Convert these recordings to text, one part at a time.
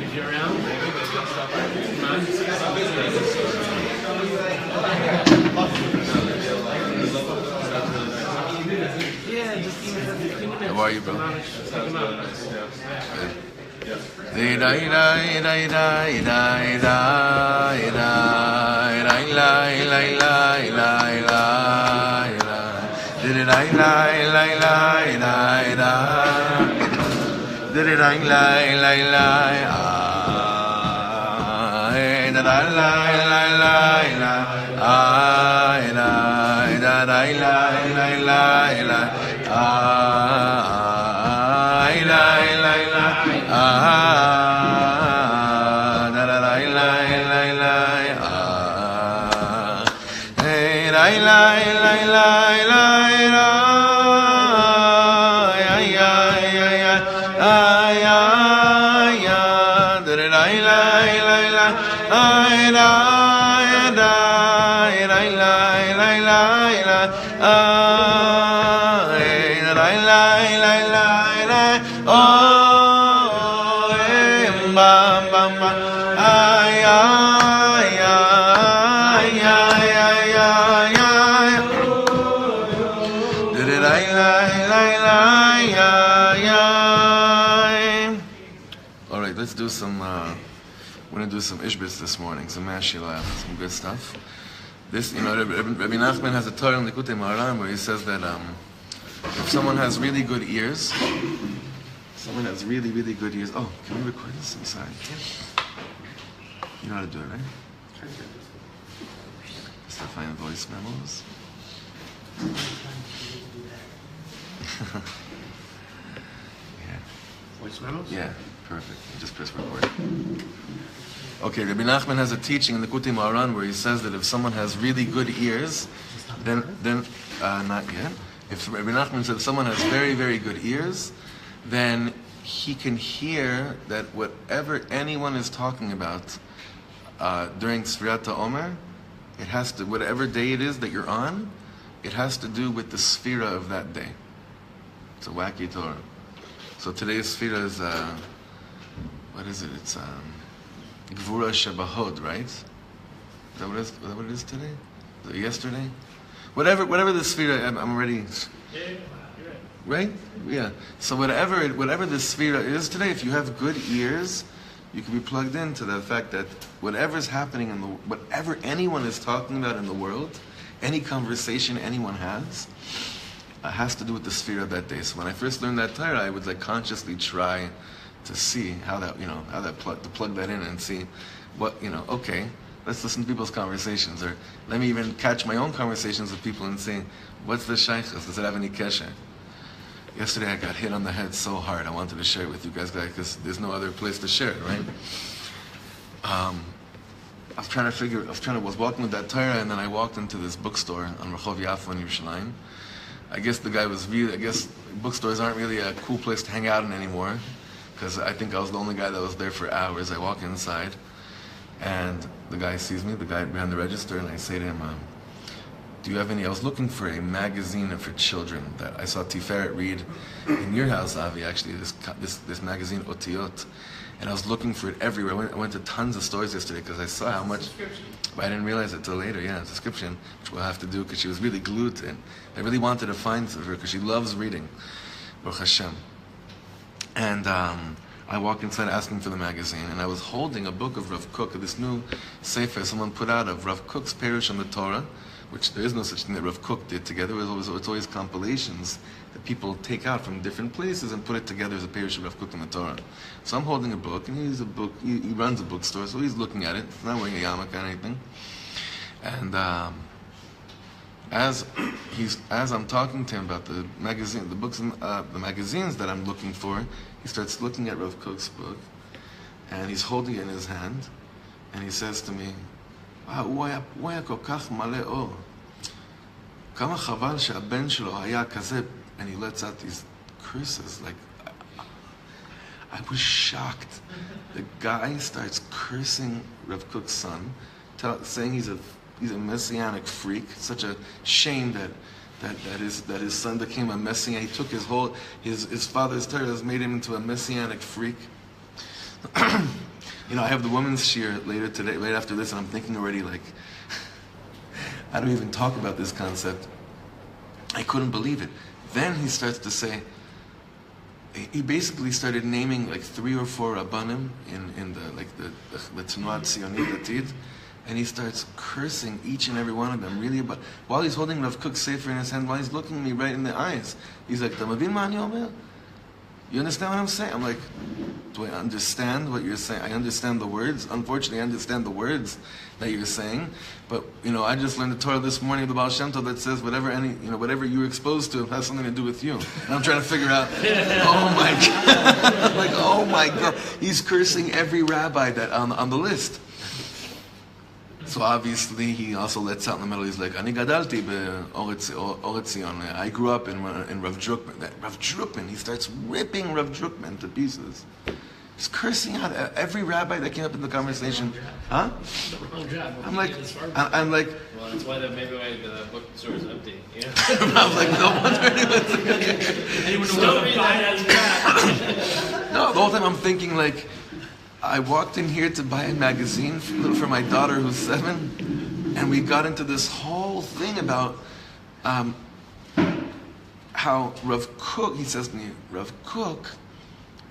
if you're around, maybe they'll stop by. Yeah, just how are you, bro? We're going to do some Ishbitzer this morning, some Mashilach, some good stuff. This, Rabbi Nachman has a Torah in the Likutei Moharan where he says that if someone has really good ears, someone has really, really good ears. Oh, can we record this? I'm sorry. You know how to do it, right? Start finding voice memos. Yeah. Voice memos? Yeah, perfect. Just press record. Okay, Rabbi Nachman has a teaching in the Likutei Moharan where he says that if someone has really good ears, then not yet. If Rabbi Nachman said if someone has very, very good ears, then he can hear that whatever anyone is talking about during Shirat Omer, it has to, whatever day it is that you're on, it has to do with the Sphira of that day. It's a wacky Torah. So today's Sphira is, what is it? It's Gvura Shabahod, right? Is that what it is today? Is it yesterday? Whatever the Sphira, I'm already... Yeah, you're right. Right? Yeah. So whatever the Sphira is today, if you have good ears, you can be plugged into the fact that whatever's happening whatever anyone is talking about in the world, any conversation anyone has to do with the Sphira of that day. So when I first learned that Torah, I would consciously try to see how to plug that in and see what, okay, let's listen to people's conversations, or let me even catch my own conversations with people and see, what's the shaykhs? Does it have any kesher? Yesterday I got hit on the head so hard, I wanted to share it with you guys because there's no other place to share it, right? I was walking with that Torah, and then I walked into this bookstore on Rehov Yafo in Yerushalayim. I guess bookstores aren't really a cool place to hang out in anymore, because I think I was the only guy that was there for hours. I walk inside, and the guy sees me, the guy behind the register, and I say to him, do you have any? I was looking for a magazine for children that I saw Tiferet read in your house, Avi, actually, this magazine, Otiyot, and I was looking for it everywhere. I went to tons of stores yesterday because I saw how much, but I didn't realize it till later, a subscription, which we'll have to do because she was really glued to it. I really wanted to find her because she loves reading, Baruch Hashem. And I walked inside asking for the magazine, and I was holding a book of Rav Kook, this new sefer someone put out of Rav Kook's Perush on the Torah, which there is no such thing that Rav Kook did together. It's always compilations that people take out from different places and put it together as a Perush of Rav Kook on the Torah. So I'm holding a book, and he runs a bookstore, so he's looking at it. He's not wearing a yarmulke or anything. And as I'm talking to him about the magazine, the books, the magazines that I'm looking for, he starts looking at Rav Kook's book, and he's holding it in his hand, and he says to me, הוא היה כל כך מלא אור. כמה חבל שהבן שלו היה כזה, and he lets out these curses, I was shocked. The guy starts cursing Rav Kook's son, saying he's a messianic freak. It's such a shame that his son became a messian. He took his father's Torah, has made him into a messianic freak. I have the women's shir later today, right after this, and I'm thinking already, like, how do we even talk about this concept? I couldn't believe it. Then he starts to say, he basically started naming like 3 or 4 rabbanim in the Tnuat Tzionit Datid, and he starts cursing each and every one of them, really, but while he's holding Rav Kook's sefer in his hand, while he's looking me right in the eyes, he's like, "Ta mavin ma ani omer? You understand what I'm saying?" I'm like, do I understand what you're saying? I understand the words. Unfortunately, I understand the words that you're saying. But, I just learned the Torah this morning, the Baal Shem Tov, that says whatever you're exposed to has something to do with you. And I'm trying to figure out, oh my God. Like, oh my God. He's cursing every rabbi that on the list. So obviously he also lets out in the middle. He's like, "Ani gadalti be'Oret Zion." I grew up in Rav Drukman. Rav Drukman. He starts ripping Rav Drukman to pieces. He's cursing out every rabbi that came up in the conversation. Huh? I'm like. Well, that's why the bookstore is empty. I was like, no wonder Anyone who wants to buy that. No, the whole time I'm thinking like, I walked in here to buy a magazine for my daughter who's 7, and we got into this whole thing about how Rav Kook, he says to me, Rav Kook,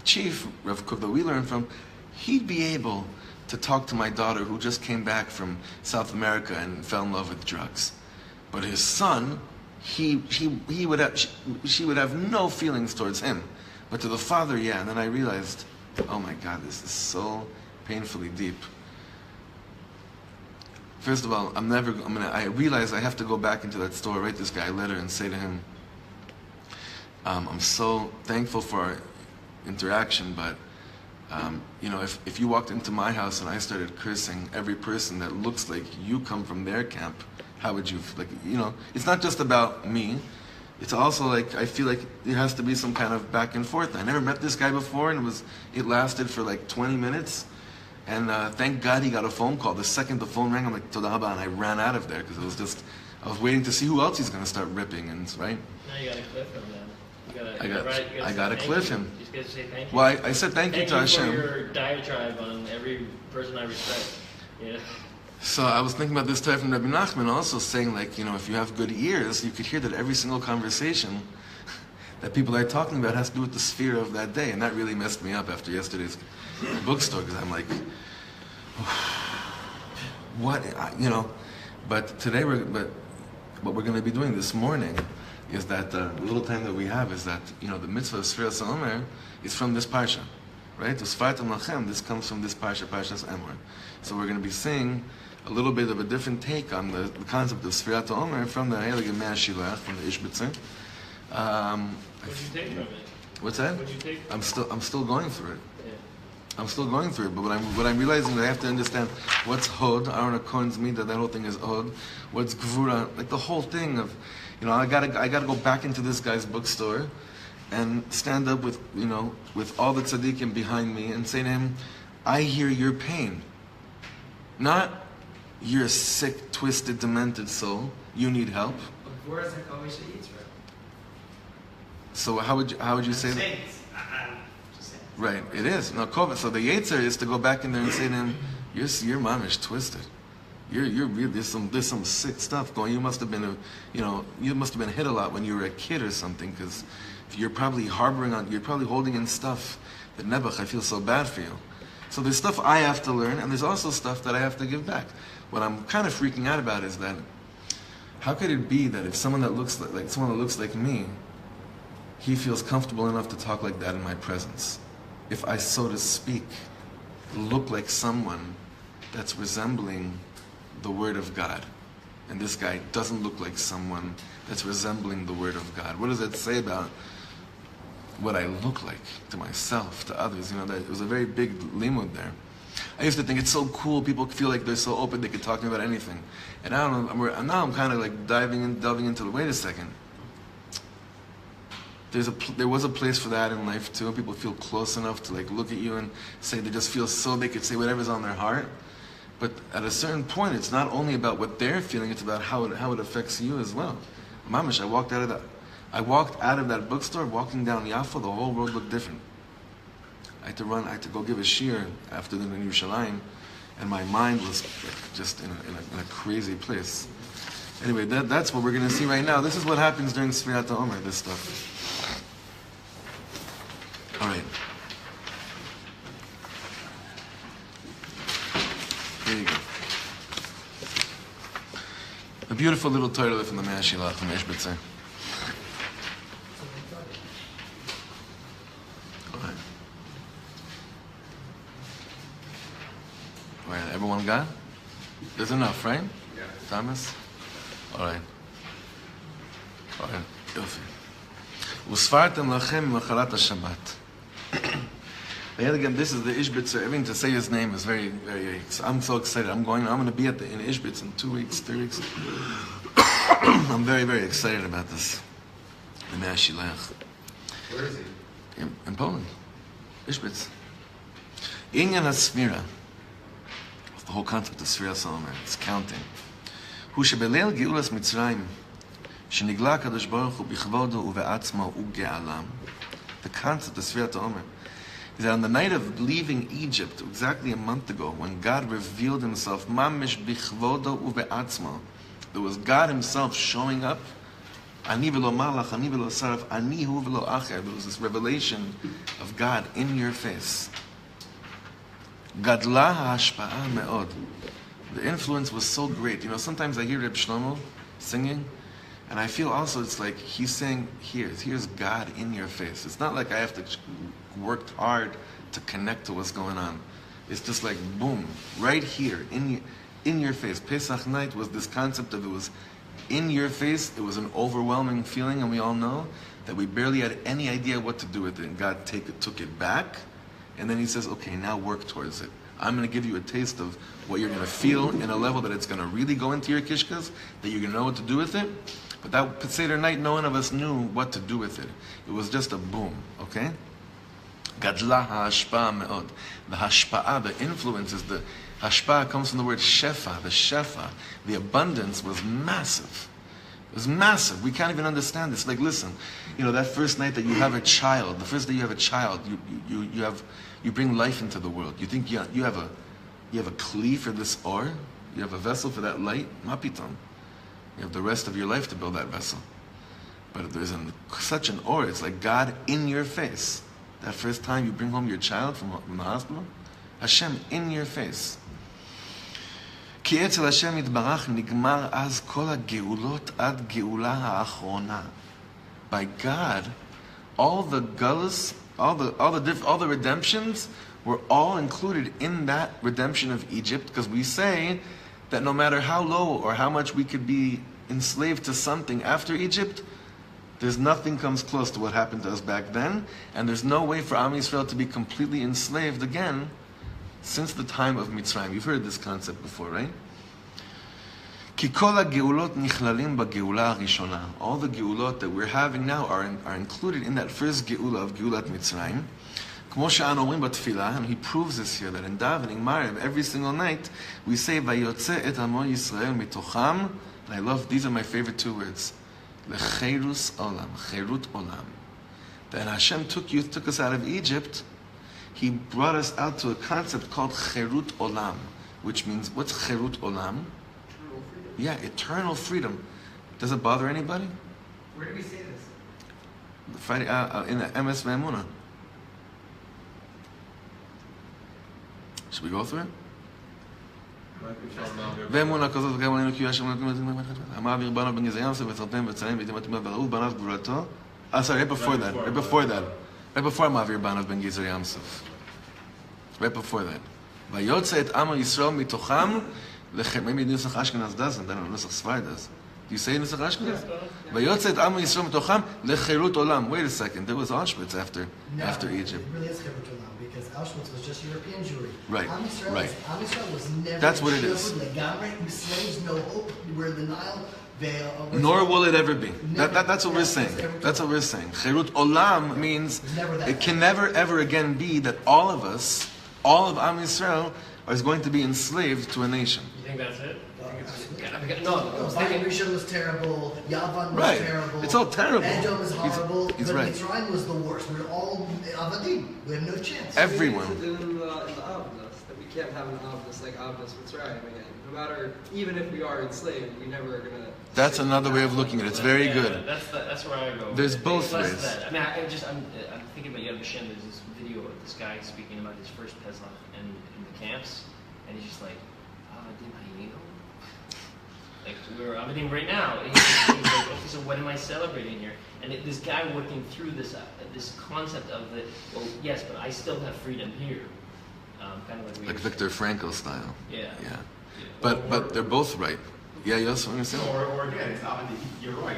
Chief Rav Kook that we learned from, he'd be able to talk to my daughter who just came back from South America and fell in love with drugs. But his son, she would have no feelings towards him. But to the father, yeah. And then I realized, oh my God, this is so painfully deep. First of all, I realize I have to go back into that store, write this guy a letter and say to him, I'm so thankful for our interaction, but if you walked into my house and I started cursing every person that looks like you come from their camp, how would you, it's not just about me. It's also like, I feel like there has to be some kind of back and forth. I never met this guy before, and it lasted for like 20 minutes. And thank God he got a phone call. The second the phone rang, I'm like, Toda Haba, and I ran out of there because I was waiting to see who else he's going to start ripping, right? Now you got to clip him then. I got to clip him. You just got to say thank you. Well, I said thank you to Hashem. Thank you for your diatribe on every person I respect. Yeah. So I was thinking about this type from Rabbi Nachman also saying, like, if you have good ears, you could hear that every single conversation that people are talking about has to do with the sphere of that day. And that really messed me up after yesterday's bookstore, because I'm like, what, But today, what we're going to be doing this morning is that the little time that we have is that, the mitzvah of Sfiras HaOmer is from this parsha, right? The Sfartam Lachem, this comes from this parsha, Parshas Emor. So we're going to be seeing a little bit of a different take on the concept of Sfirat HaOmer from the Heilige Mea Shilach, from the Ishbitzer. What'd you take from it? What's that? What'd you take from I'm still going through it. Yeah. I'm still going through it, but what I'm realizing is I have to understand what's Hod, Aaron Cohen's mean that whole thing is Hod, what's Gvura, like the whole thing of, I gotta go back into this guy's bookstore and stand up with all the tzaddikim behind me and say to him, I hear your pain. Not, you're a sick, twisted, demented soul. You need help. So how would you say that? Right, it is. No, COVID. So the Yetzer is to go back in there and say to him, your mom is twisted. You're really, there's some sick stuff going. You must have been hit a lot when you were a kid or something, because you're probably holding in stuff that Nebuch, I feel so bad for you. So there's stuff I have to learn, and there's also stuff that I have to give back. What I'm kind of freaking out about is that, how could it be that if someone that looks like me, he feels comfortable enough to talk like that in my presence? If I, so to speak, look like someone that's resembling the Word of God, and this guy doesn't look like someone that's resembling the Word of God, what does that say about what I look like to myself, to others? That it was a very big limud there. I used to think it's so cool, people feel like they're so open, they can talk to me about anything. And I don't know, now I'm kind of like delving into wait a second. There was a place for that in life too. People feel close enough to like look at you and say, they just feel so they could say whatever's on their heart. But at a certain point, it's not only about what they're feeling, it's about how it affects you as well. Mamish, I walked out of that bookstore, walking down Yaffo, the whole road looked different. I had to run. I had to go give a shir after the Yerushalayim, and my mind was like just in a crazy place. Anyway, that's what we're going to see right now. This is what happens during Sfirat HaOmer, this stuff. All right. There you go. A beautiful little Torah from the Me'ashilach from Ishbitzer. All right, everyone got? There's enough, right? Yeah. Thomas? All right. All right. Yofi. Usfartem lachem lachalat Shabbat. Again, this is the Ishbitzer. Even to say his name is very, very. I'm so excited. I'm going to be in Ishbitz in 2 weeks, 3 weeks. I'm very, very excited about this. The Me'ashilach. Where is he? In Poland. Ishbitz. Inyan HaSfira. The whole concept of Sfirat HaOmer. It's counting. Hu shebeleil geulas Mitzrayim. Shenigla HaKadosh Baruch Hu bichvodo uve'atzmo uge'alam. The concept of Sfirat HaOmer is that on the night of leaving Egypt, exactly a month ago, when God revealed Himself, mamish bichvodo uve'atzmo, there was God Himself showing up. Ani v'lo malach, ani v'lo saraf, ani hu v'lo acher. There was this revelation of God in your face. Gadla ha'ashpa'a me'od. The influence was so great. You know, sometimes I hear Reb Shlomo singing, and I feel also it's like he's saying, here's God in your face. It's not like I have to work hard to connect to what's going on. It's just like, boom, right here, in your face. Pesach night was this concept of it was in your face. It was an overwhelming feeling, and we all know that we barely had any idea what to do with it. And God took it back, and then He says, okay, now work towards it. I'm going to give you a taste of what you're going to feel in a level that it's going to really go into your kishkas, that you're going to know what to do with it. But that Seder night, no one of us knew what to do with it. It was just a boom, okay? Gadla ha'ashpa'a me'od. The hashpa'a, the influence is the hashpa'a comes from the word shefa, the shefa. The abundance was massive. It was massive. We can't even understand this. Like, listen, you know, that first night that you have a child, the first day you have a child, you bring life into the world. You think you have a kli for this or? You have a vessel for that light? Mapiton. You have the rest of your life to build that vessel. But if there's such an or, it's like God in your face. That first time you bring home your child from the hospital, Hashem in your face. כי אצל השם יתברך נגמר אז כל הגאולות עד גאולה האחרונה. By God, all the gullus, all the redemptions were all included in that redemption of Egypt, because we say that no matter how low or how much we could be enslaved to something after Egypt, there's nothing comes close to what happened to us back then, and there's no way for Am Yisrael to be completely enslaved again since the time of Mitzrayim. You've heard this concept before, right? כי כל הגאולות נכללים בגאולה הראשונה. All the geulot that we're having now are included in that first geula of Geulat Mitzrayim. כמו שאנו אומרים בתפילה, and he proves this here, that in davening Mariv, every single night, we say, ויוצא את עמו ישראל מתוכם, and I love, these are my favorite two words, לחירוס עולם, חירות עולם. That Hashem took us out of Egypt, He brought us out to a concept called חירות עולם, which means, what's חירות עולם? Yeah, eternal freedom. Does it bother anybody? Where do we say this? Friday, in the MS Ve'emunah. Should we go through it? ואמונה כזאת וגם עלינו כי השם המעביר בנו בן גזע ים סוף וצרפם וצלם ויתם אטומה וראו בניו גבולתו. Sorry, right before that. Right before המעביר בניו בן גזע ים סוף. Right before that. ויוצא את עמו ישראל מתוכם maybe נוסח אשכנז doesn't, I don't know, נוסח ספרד does. Do you say נוסח אשכנז? ויוצא את עמו ישראל מתוכם לחירות עולם. Wait a second, there was Auschwitz after Egypt. It really is חירות עולם. Because Auschwitz was just European Jewry. Right, Am Yisrael right. Was never That's what it is. Slaves, no hope, where the Nile veil. Nor will it ever be. That's what we're saying. That's what we're saying. Chirut olam means it can never ever again be that all of us all of Am Yisrael is going to be enslaved to a nation. You think that's it? No, Beit was terrible. Yavan was Right. terrible. It's all terrible. Edom was horrible. He's but right. Mitzrayim was the worst. We're all Avadim. We have no chance. Everyone. We need to do in the Avdus, that we can't have an Avdus like Avdus Mitzrayim again. No matter, even if we are enslaved, we never are going to... That's another way of looking at it. It's very Yeah, good. That's where I go. There's It's both less ways. that. I mean, I'm thinking about Yad Vashem. There's this video of this guy speaking about his first Pesach in the camps, and he's just like, Avadim Hayinu? Like, we're Avadim right now. And he's like, okay, so what am I celebrating here? And this guy working through this concept of the, well, yes, but I still have freedom here. Kind of like Like Viktor Frankl style. Yeah. Yeah. But they're both right. Yeah, yes, what are you saying? Or again, it's not, you're right,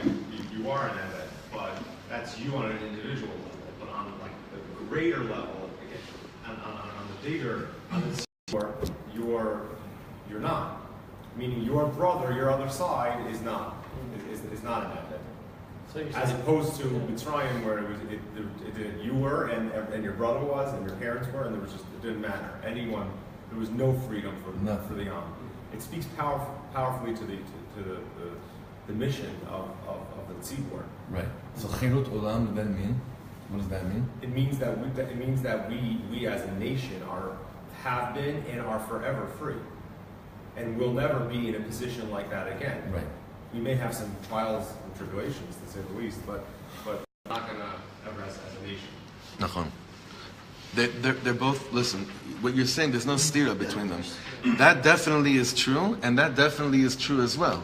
you are an Eved, but that's you on an individual level. But on like the greater level, again, on the bigger, on the you're not. Meaning your brother, your other side, is not an Eved. So you're As saying- opposed to Mitzrayim, where you were, and your brother was, and your parents were, and it didn't matter. Anyone, there was no freedom for the Am. It speaks powerfully to the mission of the Tzibor. Right. So Chirut Olam then mean? What does that mean? It means that we as a nation have been and are forever free, and will never be in a position like that again. Right. We may have some trials and tribulations, to say the least, but not gonna ever as a nation. Nachon. They're both, listen, what you're saying, there's no stira between them. That definitely is true, and that definitely is true as well.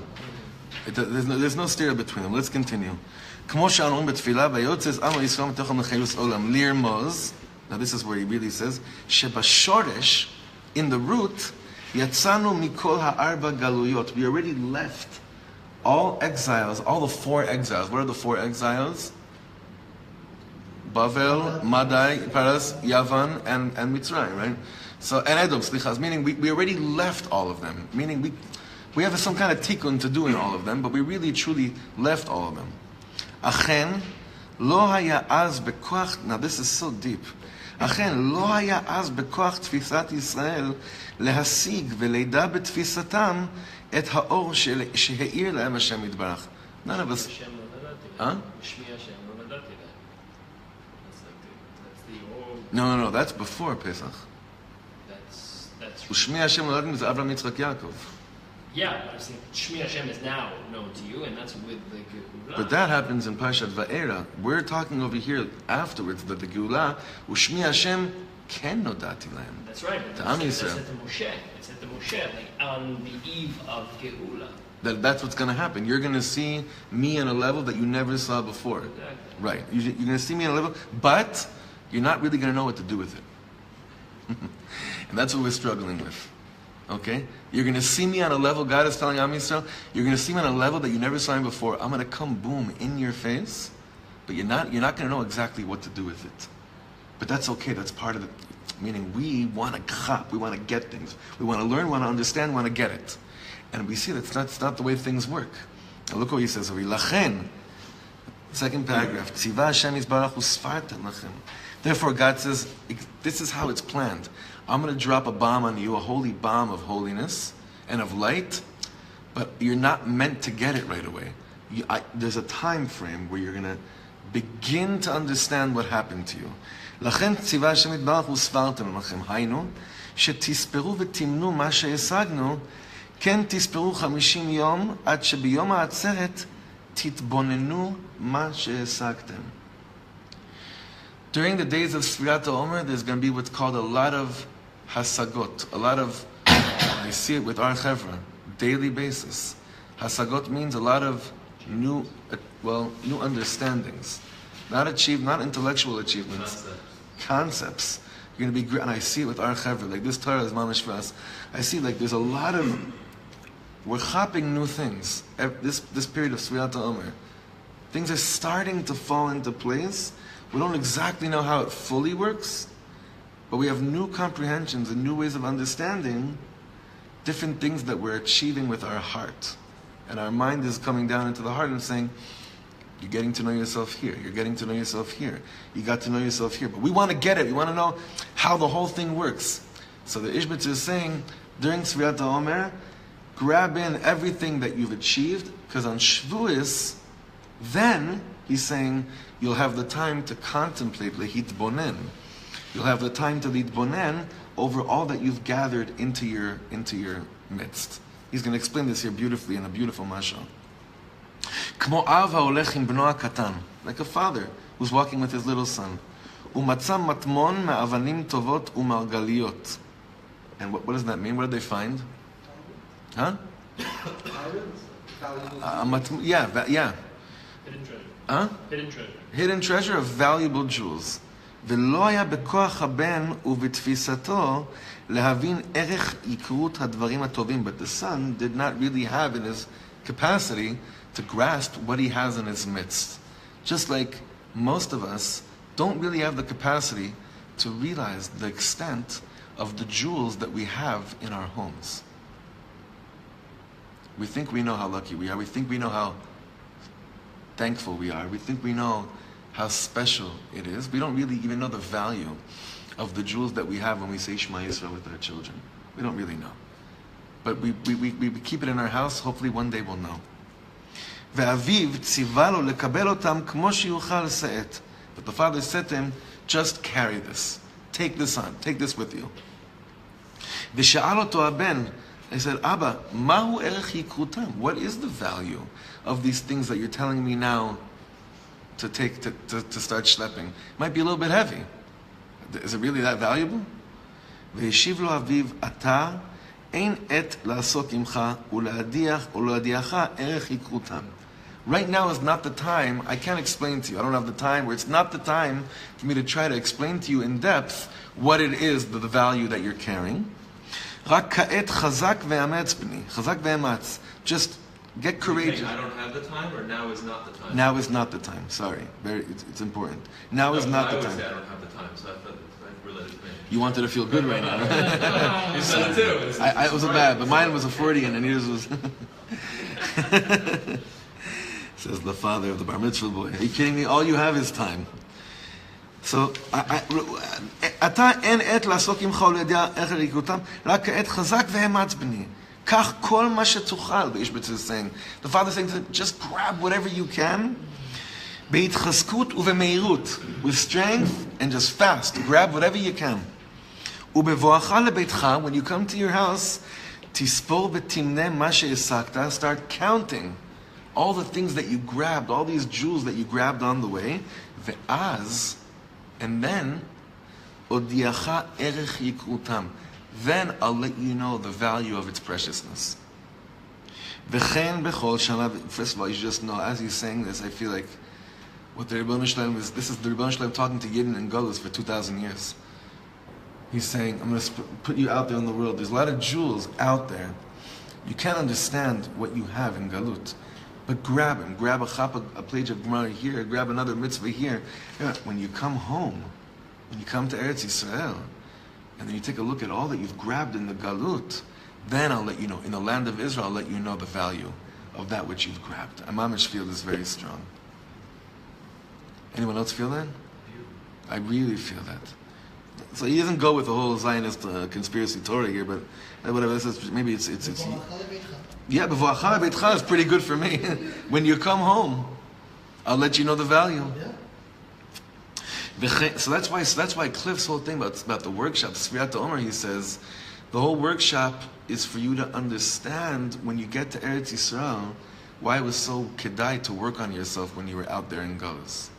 There's no stira between them. Let's continue. כמו שאנו בתפילה, ויוצא עם ישראל מתוך מחירות עולם, לרמוז, now this is where he really says, שבשורש, in the root, יצאנו מכל הארבע גלויות. We already left all exiles, all the four exiles. What are the four exiles? Bavel, Madai, Paras, Yavan, and Mitzrayim, right? So, and Edom, Slichas, meaning we already left all of them. Meaning we have some kind of tikkun to do in all of them, but we really truly left all of them. Achen, lo haya az bekoach, now this is so deep. Achen, lo haya az bekoach tfisat Yisrael להשיג ולידע בתפיסתם את האור שהאיר להם השם יתברך. None of us... Hashem lo nadati. Huh? Shmi Hashem lo nadati. That's the old. No, that's before Pesach. That's. Ushmi Hashem Elohim is Avraham Yitzchak Yaakov. Yeah, but I'm saying Shmi Hashem is now known to you, and that's with the Geulah. But that happens in Parshat Va'era. We're talking over here afterwards that the Geulah, Ushmi Hashem ken nodati lahem. That's right. But To Am that's Yisrael. at the Moshe. It's at the Moshe, like on the eve of Geulah. That's what's going to happen. You're going to see me on a level that you never saw before. Exactly. Right. You're going to see me on a level, but you're not really going to know what to do with it. And that's what we're struggling with. Okay? You're going to see me on a level, God is telling Am Yisrael, you're going to see me on a level that you never saw me before. I'm going to come boom in your face, but you're not going to know exactly what to do with it. But that's okay. That's part of it. Meaning we want to chop, we want to get things. We want to learn, we want to understand, we want to get it. And we see that's not the way things work. Now look what he says over here. Lachen, second paragraph. Tziva Hashem Yisbarach u'sfartem lachem. Therefore God says, this is how it's planned. I'm going to drop a bomb on you, a holy bomb of holiness and of light, but you're not meant to get it right away. There's a time frame where you're going to begin to understand what happened to you. לכן ציווה השם יתברך וספרתם לכם, היינו, שתספרו ותמנו מה שהשגנו, כן תספרו 50 יום, עד שביום העצרת תתבוננו מה שהשגתם. During the days of Sfirat HaOmer, there's going to be what's called a lot of hasagot, a lot of, I see it with our chevra, daily basis. Hasagot means a lot of new understandings. Not intellectual achievements. Concepts. You're going to be, and I see it with our chevra, like this Torah is mamish for us. I see like there's a lot of, we're chopping new things. This period of Sfirat HaOmer. Things are starting to fall into place. We don't exactly know how it fully works, but we have new comprehensions and new ways of understanding different things that we're achieving with our heart. And our mind is coming down into the heart and saying, you're getting to know yourself here. You're getting to know yourself here. You got to know yourself here. But we want to get it. We want to know how the whole thing works. So the Ishbitzer is saying, during Sfirat HaOmer, grab in everything that you've achieved, because on Shavuos, then, he's saying, you'll have the time to contemplate lehitbonen. You'll have the time to litbonen over all that you've gathered into your midst. He's going to explain this here beautifully in a beautiful mashal. Kmo av haolech im bno hakatan, like a father who's walking with his little son. Umatza matmon me'avanim tovot u'margaliot. And what does that mean? What did they find? Huh? Yeah. Hidden treasure. Huh? Hidden treasure. Hidden treasure of valuable jewels. ולא היה בכוח הבן ובתפיסתו להבין ערך יקרות הדברים הטובים. But the son did not really have in his capacity to grasp what he has in his midst. Just like most of us don't really have the capacity to realize the extent of the jewels that we have in our homes. We think we know how lucky we are. We think we know how thankful we are. We think we know how special it is. We don't really even know the value of the jewels that we have when we say Shema Yisrael with our children. We don't really know. But we keep it in our house. Hopefully one day we'll know. ואביו ציווה לו לקבל אותם כמו שיוכל לשאת. But the father said to him, just carry this. Take this on. Take this with you. ושאל אותו הבן, I said, Abba, mahu erech yikrutam? What is the value of these things that you're telling me now to take to start schlepping? Might be a little bit heavy. Is it really that valuable? והשיב לו אביו, אתה אין עת לעסוק עמך ולהדיח ערך יקרותם. Right now is not the time. I can't explain to you. I don't have the time, where it's not the time for me to try to explain to you in depth what it is, the value that you're carrying. רק כעת חזק ואמץ בני. חזק ואמץ. Just get courageous. I don't have the time, or now is not the time? Now is not the time. Sorry. It's important. Now is not the time. I would say I don't have the time, so I felt I related to me. You wanted to feel good right now. You said it too. It was a bad, but mine was a 40 and yours was... Says the father of the bar mitzvah boy. Are you kidding me? All you have is time. So, אתה אין עת לעסוק עמך ולהדיח ערך יקרותם, רק כעת חזק ואמץ בני. קח כל מה שתוכל, the Ishbitzer is saying. The father is saying to him, just grab whatever you can, בהתחזקות ובמהירות, with strength and just fast. Grab whatever you can. ובבואך לביתך, when you come to your house, תספור ותמנה מה שהשגת, start counting all the things that you grabbed, all these jewels that you grabbed on the way, ואז, and then, הודיעך ערך יקרותם. Then I'll let you know the value of its preciousness. וכן בכל שנה, first of all, you should just know, as he's saying this, I feel like what the Rebbeinu Shalom is, this is the Rebbeinu Shalom talking to Yidden and Golus for 2,000 years. He's saying, I'm going to put you out there in the world. There's a lot of jewels out there. You can't understand what you have in Galut. But grab them. Grab a chapa, a page of Gemara here. Grab another mitzvah here. When you come home, when you come to Eretz Yisrael, and then you take a look at all that you've grabbed in the Galut, then I'll let you know. In the land of Israel, I'll let you know the value of that which you've grabbed. A mamish feel is very strong. Anyone else feel that? I really feel that. So he doesn't go with the whole Zionist conspiracy Torah here, but whatever. Maybe it's yeah, b'voacha lebeitcha is pretty good for me. When you come home, I'll let you know the value. So that's why Cliff's whole thing about the workshop, Sfirat HaOmer, he says, the whole workshop is for you to understand when you get to Eretz Yisrael why it was so kedai to work on yourself when you were out there in Golus.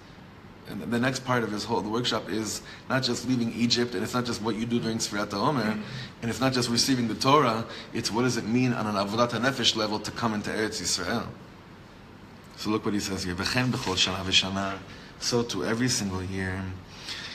And the next part of the workshop is not just leaving Egypt, and it's not just what you do during Sfirat HaOmer, and it's not just receiving the Torah, it's what does it mean on an Avodat HaNefesh level to come into Eretz Yisrael. So look what he says here. V'chen b'chol shana v'shana. So to every single year.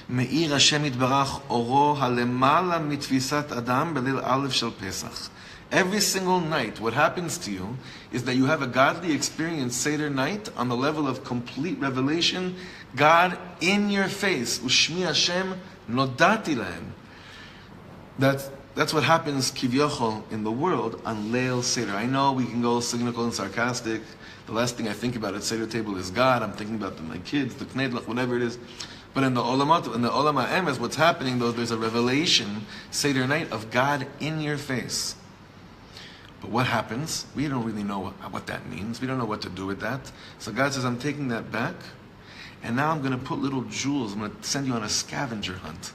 Me'ir Hashem yitbarach oro halemala mitvisat adam belil aleph shel Pesach. Every single night, what happens to you is that you have a godly experience Seder night on the level of complete revelation. God in your face. Ushmi Hashem nodati lahem. That's what happens kivyochol in the world on Leil Seder. I know we can go cynical and sarcastic. The last thing I think about at Seder table is God. I'm thinking about my kids, the knedlach, whatever it is. But in the Olam HaEmes, what's happening though, there's a revelation, Seder night, of God in your face. But what happens? We don't really know what that means. We don't know what to do with that. So God says, I'm taking that back, and now I'm going to put little jewels. I'm going to send you on a scavenger hunt.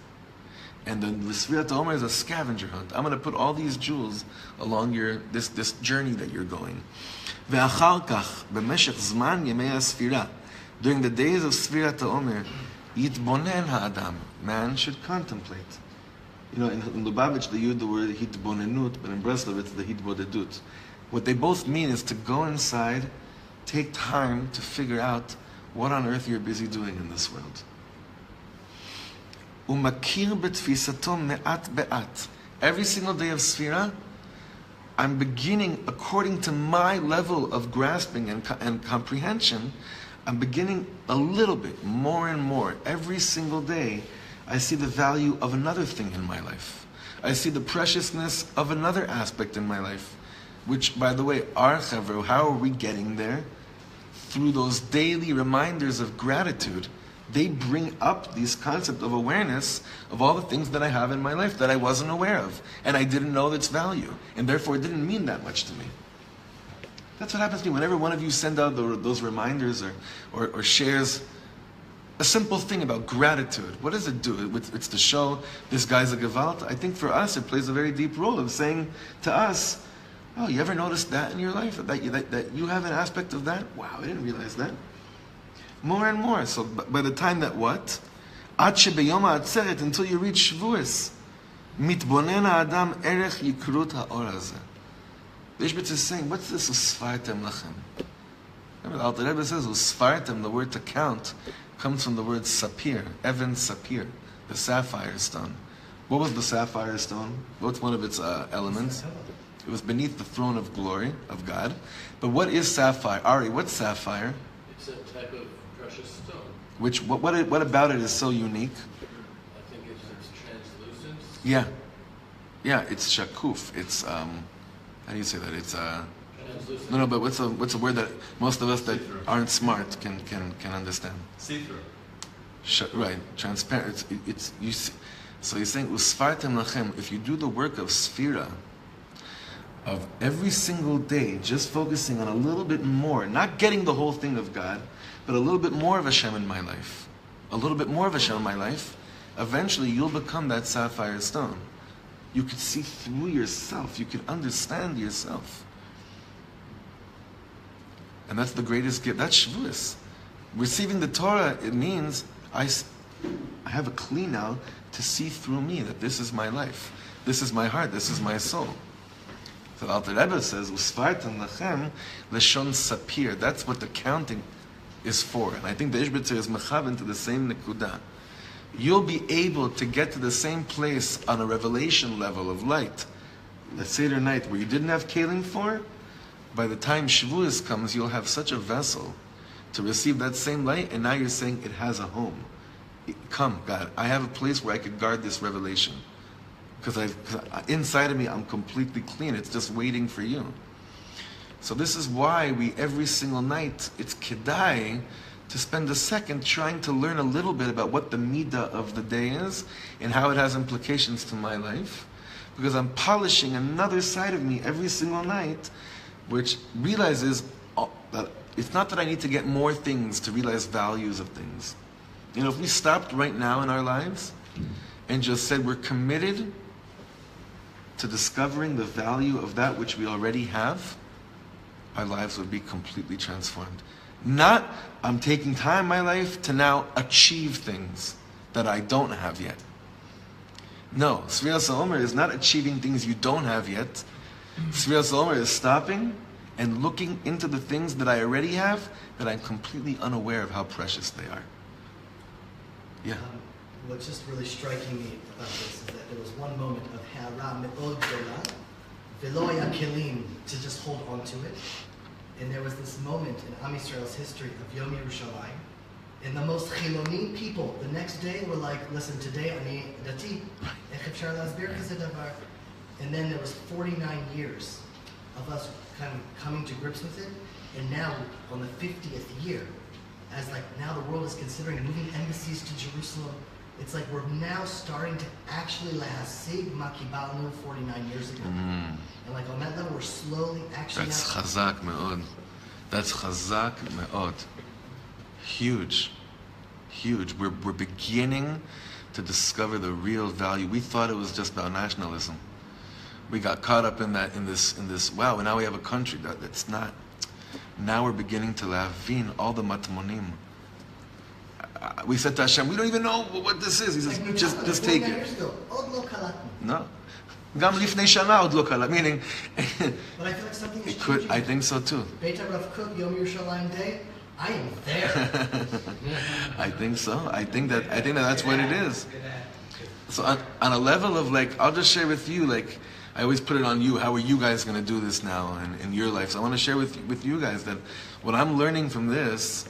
And the Sfirat HaOmer is a scavenger hunt. I'm going to put all these jewels along this journey that you're going. Ve'achar kach, b'meshech zman yemei ha'sfira, during the days of Sfirat HaOmer, yitbonen ha'adam, man should contemplate. You know, in Lubavitch they use the word hitbonenut, but in Breslov it's the hitbodedut. What they both mean is to go inside, take time to figure out what on earth you're busy doing in this world. Umakir betfisato me'at be'at. Every single day of Sfira, I'm beginning, according to my level of grasping and comprehension, I'm beginning a little bit, more and more. Every single day, I see the value of another thing in my life. I see the preciousness of another aspect in my life. Which, by the way, our chavru, how are we getting there? Through those daily reminders of gratitude. They bring up these concept of awareness of all the things that I have in my life that I wasn't aware of. And I didn't know its value. And therefore it didn't mean that much to me. That's what happens to me. Whenever one of you send out those reminders or shares a simple thing about gratitude, what does it do? It's to show this guy's a gewalt. I think for us it plays a very deep role of saying to us, oh, you ever noticed that in your life? That you have an aspect of that? Wow, I didn't realize that. More and more. So by the time that what? Ad shebeyom ha'atzeret, until you reach Shavuos. Mitbonen ha'adam erech yikrut ha'or hazeh. The Ishbitzer is saying, what's this usfartem lachem? Remember, the Alter Rebbe says, usfartem, the word to count, comes from the word sapir, Evan sapir, the sapphire stone. What was the sapphire stone? What's one of its elements? It was beneath the throne of glory of God. But what is sapphire? Ari, what's sapphire? It's a type of precious stone. What about it is so unique? I think it's translucent. Yeah, it's shakuf. It's how do you say that? It's Translucent. no. But what's a word that most of us that aren't smart can understand? See-through. Right, transparent. It's you see. So he's saying usfartem lachem. If you do the work of sfira, of every single day, just focusing on a little bit more, not getting the whole thing of God, but a little bit more of Hashem in my life, a little bit more of Hashem in my life, eventually you'll become that sapphire stone. You could see through yourself. You could understand yourself. And that's the greatest gift. That's Shavuos. Receiving the Torah, it means I have a kli now to see through me, that this is my life. This is my heart. This is my soul. So the Alter Rebbe says, "Usfartem lachem leshon sapir." That's what the counting is for. And I think the Ishbitzer is mechaven to the same nekuda. You'll be able to get to the same place on a revelation level of light, the Seder night, where you didn't have kelim for. By the time Shavuos comes, you'll have such a vessel to receive that same light, and now you're saying it has a home. Come, God, I have a place where I could guard this revelation. Because inside of me, I'm completely clean. It's just waiting for you. So this is why we, every single night, it's kedai to spend a second trying to learn a little bit about what the midah of the day is and how it has implications to my life. Because I'm polishing another side of me every single night, which realizes that it's not that I need to get more things to realize values of things. You know, if we stopped right now in our lives and just said we're committed to discovering the value of that which we already have, our lives would be completely transformed. Not, I'm taking time in my life to now achieve things that I don't have yet. No, Sfiras HaOmer is not achieving things you don't have yet. Sfiras HaOmer is stopping and looking into the things that I already have that I'm completely unaware of how precious they are. Yeah. What's just really striking me about this is that there was one moment of ha'ara me'od gedola, v'lo haya kelim, to just hold on to it. And there was this moment in Am Yisrael's history of Yom Yerushalayim, and the most chiloni people the next day were like, listen, today ani dati, ech efshar lasbir kazeh davar. And then there was 49 years of us kind of coming to grips with it, and now on the 50th year, as like now the world is considering moving embassies to Jerusalem. It's like we're now starting to actually lahasig ma kibalnu 49 years ago. And like on that level, we're slowly actually That's now... chazak me'od. That's chazak me'od. Huge. Huge. We're beginning to discover the real value. We thought it was just about nationalism. We got caught up in that, in this, wow, and now we have a country. That's not. Now we're beginning to lavin all the matmonim. We said to Hashem, we don't even know what this is. He says, Like, just take 49 it. years ago, od lo kalatnu. No. Gam lifnei shana od lo kala. Meaning, But I feel like something is it could, changing. I think so too. Beit Rav Kook, Yom Yerushalayim Day, I am there. I think so. I think that that's what it is. So on a level of like, I'll just share with you, like, I always put it on you. How are you guys going to do this now in your life? So I want to share with you guys that what I'm learning from this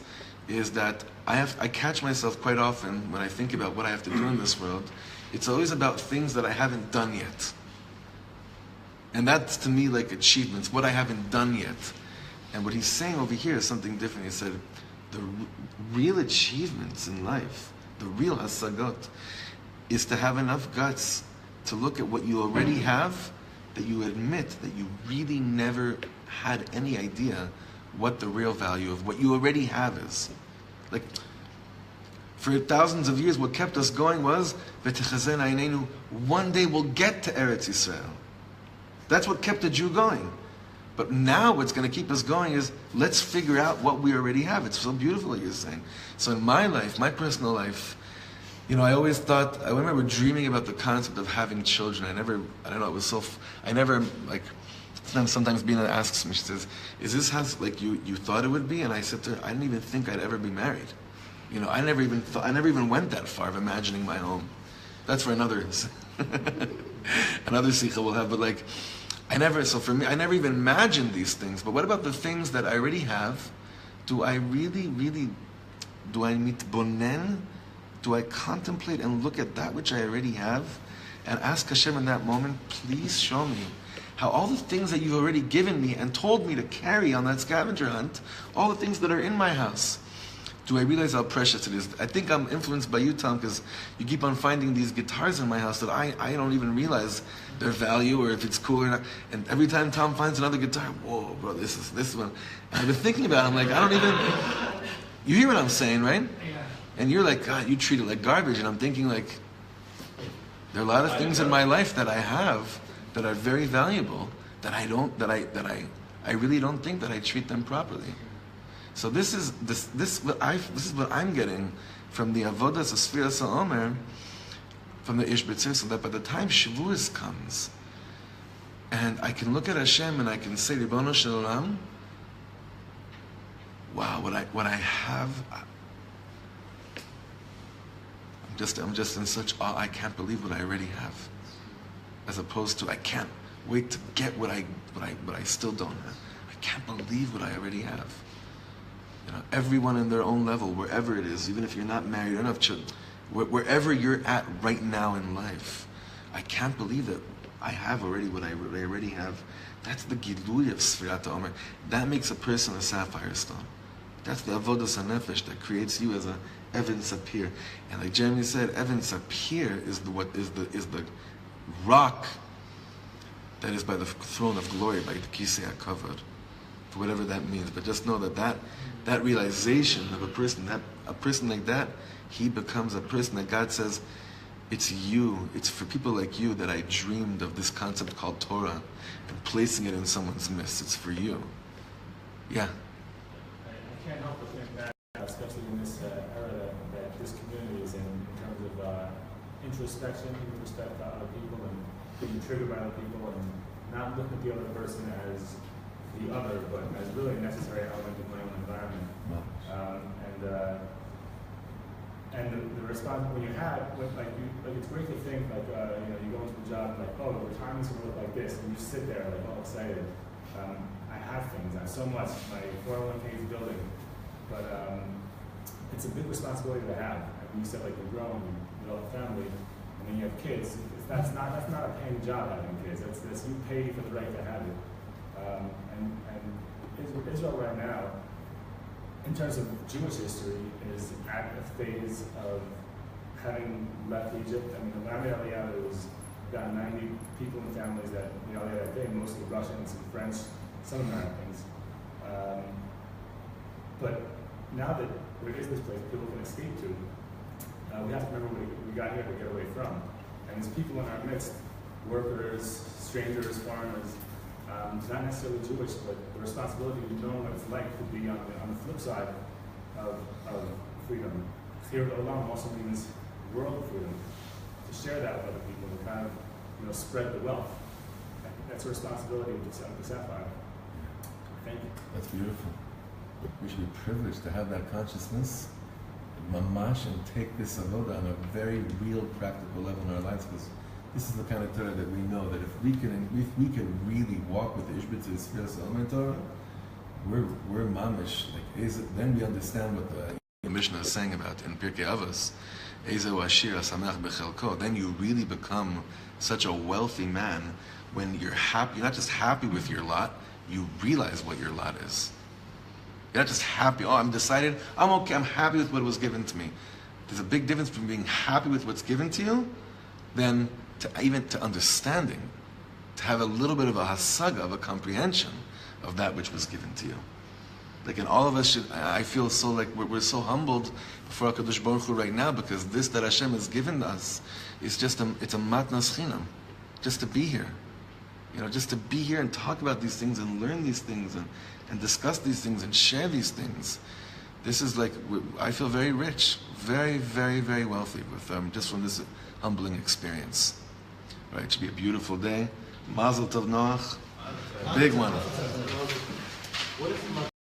is that I catch myself quite often when I think about what I have to do in this world. It's always about things that I haven't done yet. And that's to me like achievements, what I haven't done yet. And what he's saying over here is something different. He said, the real achievements in life, the real hasagot, is to have enough guts to look at what you already have, that you admit that you really never had any idea what the real value of what you already have is. Like, for thousands of years, what kept us going was, "V'techazena einenu," one day we'll get to Eretz Yisrael. That's what kept the Jew going. But now what's going to keep us going is, let's figure out what we already have. It's so beautiful what you're saying. So in my life, my personal life, you know, I always thought, I remember dreaming about the concept of having children. I never, like, sometimes Bina asks me, she says, is this how, like, you thought it would be? And I said to her, I didn't even think I'd ever be married. You know, I never even went that far of imagining my home. That's for another sikha we'll have, but like, for me, I never even imagined these things. But what about the things that I already have? Do I really, do I mitbonen? Do I contemplate and look at that which I already have and ask Hashem in that moment, please show me how all the things that you've already given me and told me to carry on that scavenger hunt, all the things that are in my house, do I realize how precious it is? I think I'm influenced by you, Tom, because you keep on finding these guitars in my house that I don't even realize their value or if it's cool or not. And every time Tom finds another guitar, whoa, bro, this one. And I've been thinking about it, I'm like, I don't even... You hear what I'm saying, right? Yeah. And you're like, God, you treat it like garbage. And I'm thinking like, there are a lot of things in my life that I have that are very valuable that I really don't think that I treat them properly. So this is what I'm getting from the avodas Sfiras HaOmer, from the Ishbitzer, so that by the time Shavuos comes, and I can look at Hashem and I can say, Ribono Shel Olam, wow, what I have. I'm just in such awe. I can't believe what I already have, as opposed to I can't wait to get what I still don't have. I can't believe what I already have. You know, everyone in their own level, wherever it is, even if you're not married, you don't have children, wherever you're at right now in life, I can't believe that I have already what I already have. That's the Gilui of Sfirat HaOmer. That makes a person a sapphire stone. That's the Avodas HaNefesh that creates you as a Evan Sapir. And like Jeremy said, Evan Sapir is the rock that is by the throne of glory, by the Kisei HaKavod, for whatever that means. But just know that realization of a person like that, he becomes a person that God says, it's you, it's for people like you that I dreamed of this concept called Torah and placing it in someone's midst. It's for you. Yeah. I can't help but think that, especially in this era that this community is in terms of introspection, giving respect to other people and being triggered by other people and not looking at the other person as the other, but as really a necessary element of my own environment. And the response when you have, it's great to think you go into the job like, oh, the retirement's gonna look like this, and you sit there like all excited. I have things, I have so much, my 401k is building, but it's a big responsibility to have. And you said like you're growing, you build a family, and then you have kids. That's not a paying job having kids. That's you pay for the right to have it. And Israel right now, in terms of Jewish history, is at a phase of having left Egypt. I mean, when I made Aliyah, there was about 90 people in families that made Aliyah that day, mostly Russians and French, some Americans. But now that there is this place people can escape to, we have to remember what we got here to get away from. And there's people in our midst, workers, strangers, foreigners, not necessarily Jewish, but the responsibility of knowing what it's like to be on the flip side of freedom. Chiyut Olam also means world freedom. To share that with other people, to kind of spread the wealth. I think that's a responsibility of the Sapphire. Thank you. That's beautiful. We should be privileged to have that consciousness, mamash, and take this avoda on a very real, practical level in our lives, because this is the kind of Torah that we know that if we can really walk with the Ishbitzer Spirit Element Torah, we're mamish. Then we understand what the Mishnah is saying about in Pirkei Avos. Ezehu Ashir Asamech Bechelko. Then you really become such a wealthy man when you're happy. You're not just happy with your lot, you realize what your lot is. You're not just happy, I'm decided, I'm okay, I'm happy with what was given to me. There's a big difference between being happy with what's given to you than to understanding, to have a little bit of a hasaga, of a comprehension of that which was given to you. And all of us should, I feel so we're so humbled before HaKadosh Baruch Hu right now, because this that Hashem has given us is it's a matnas chinam, just to be here. Just to be here and talk about these things and learn these things and discuss these things and share these things. This is I feel very rich, very, very, very wealthy with just from this humbling experience. Right? It should be a beautiful day. Mazel tov Noach. Big one. What if